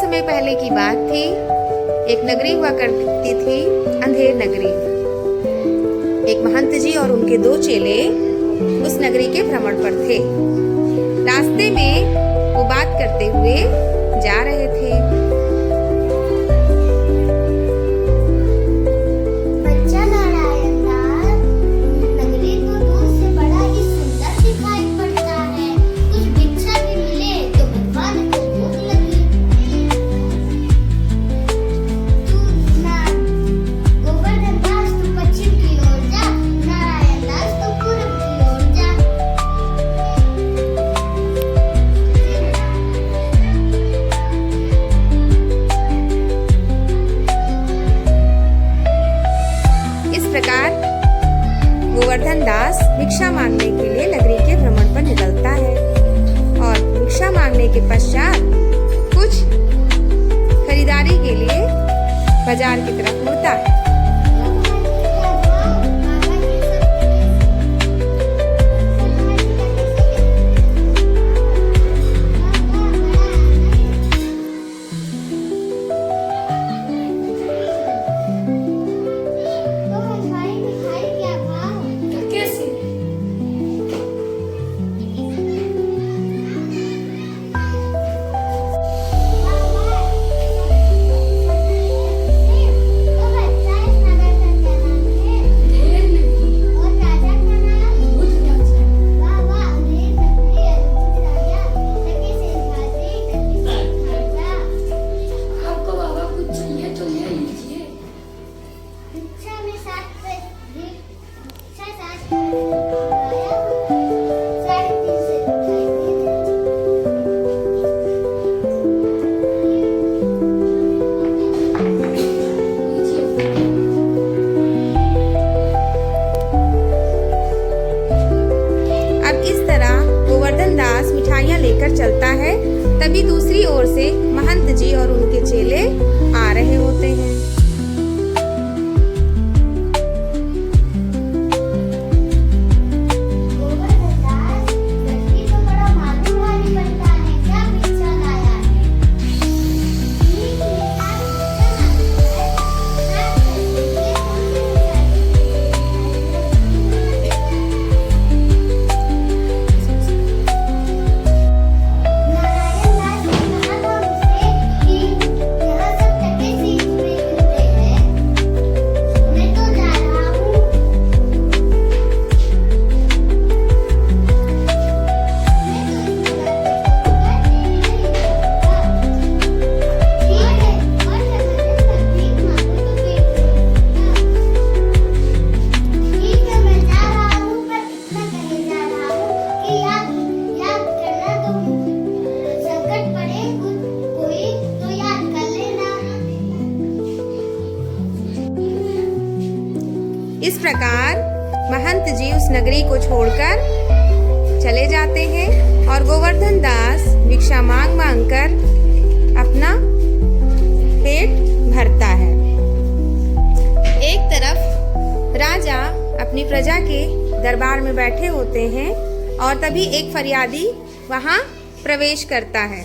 समय पहले की बात थी। एक नगरी हुआ करती थी, अंधेर नगरी। एक महंत जी और उनके 2 चेले उस नगरी के भ्रमण पर थे। रास्ते में वो बात करते हुए जा रहे थे। बच्चा नारायण दास, नगरी तो दूर से बड़ा ही सुंदर दिखाई पड़ता है। कुछ भिक्षा भी मिले तो भगवान को भूख लगी। तू ना गोवर्धन दास तू पश्चिम की ओर जा, नारायण दास तू पूरब की ओर जा। इस प्रकार गोवर्धन दास भिक्षा मांगने के लिए नगरी के भ्रमण पर निकलता है और भिक्षा मांगने के पश्चात कुछ खरीदारी के लिए बाजार की तरफ मुड़ता है। लेकर चलता है। तभी दूसरी ओर से महंत जी और उनके चेले आ रहे होते हैं। इस प्रकार महंत जी उस नगरी को छोड़कर चले जाते हैं और गोवर्धन दास भिक्षा मांग मांग कर अपना पेट भरता है। एक तरफ राजा अपनी प्रजा के दरबार में बैठे होते हैं और तभी एक फरियादी वहां प्रवेश करता है।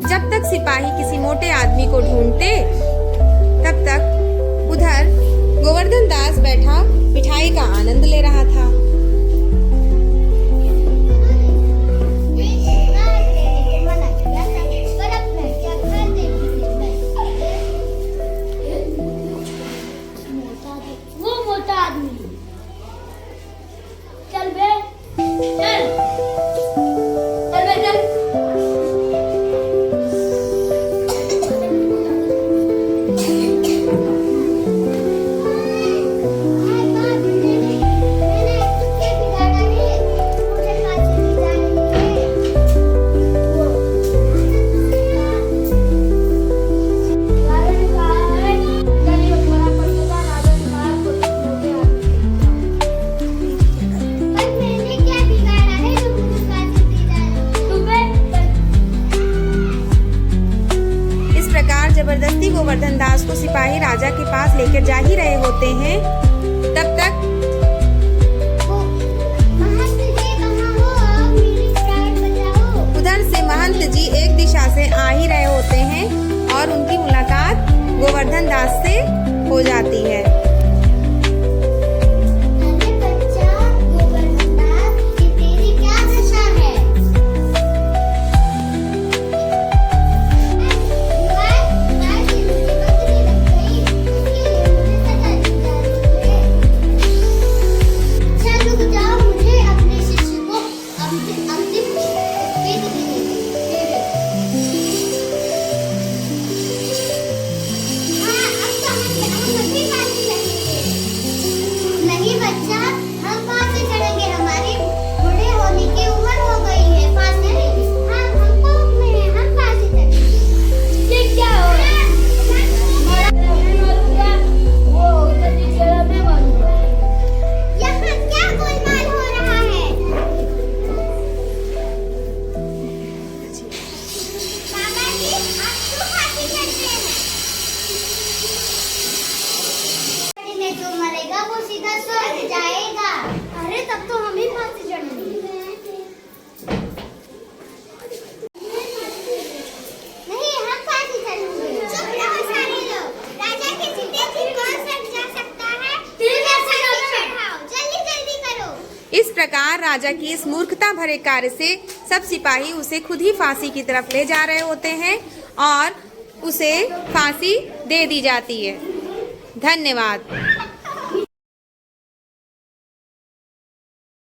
जब तक सिपाही किसी मोटे आदमी को ढूंढते तब तक उधर गोवर्धन दास बैठा मिठाई का आनंद ले रहा था। वो मोटा आदमी चल बे चल चल बे चल जबरदस्ती गोवर्धन दास को सिपाही राजा के पास लेकर जा ही रहे होते हैं, तब तक उधर से महंत जी एक दिशा से आ ही रहे होते हैं और उनकी मुलाकात गोवर्धन दास से हो जाती है। जो मरेगा वो सीधा स्वर्ग जाएगा। अरे तब तो हम ही फांसी चढ़ेंगे। नहीं, हम फांसी चढ़ेंगे। चुप रहो सारे लोग। राजा के सीधे भी कौन स्वर्ग जा सकता है? जल्दी जल्दी करो। इस प्रकार राजा की इस मूर्खता भरे कार्य से सब सिपाही उसे खुद ही फांसी की तरफ ले जा रहे होते हैं और उसे फांसी दे दी जाती है। धन्यवाद।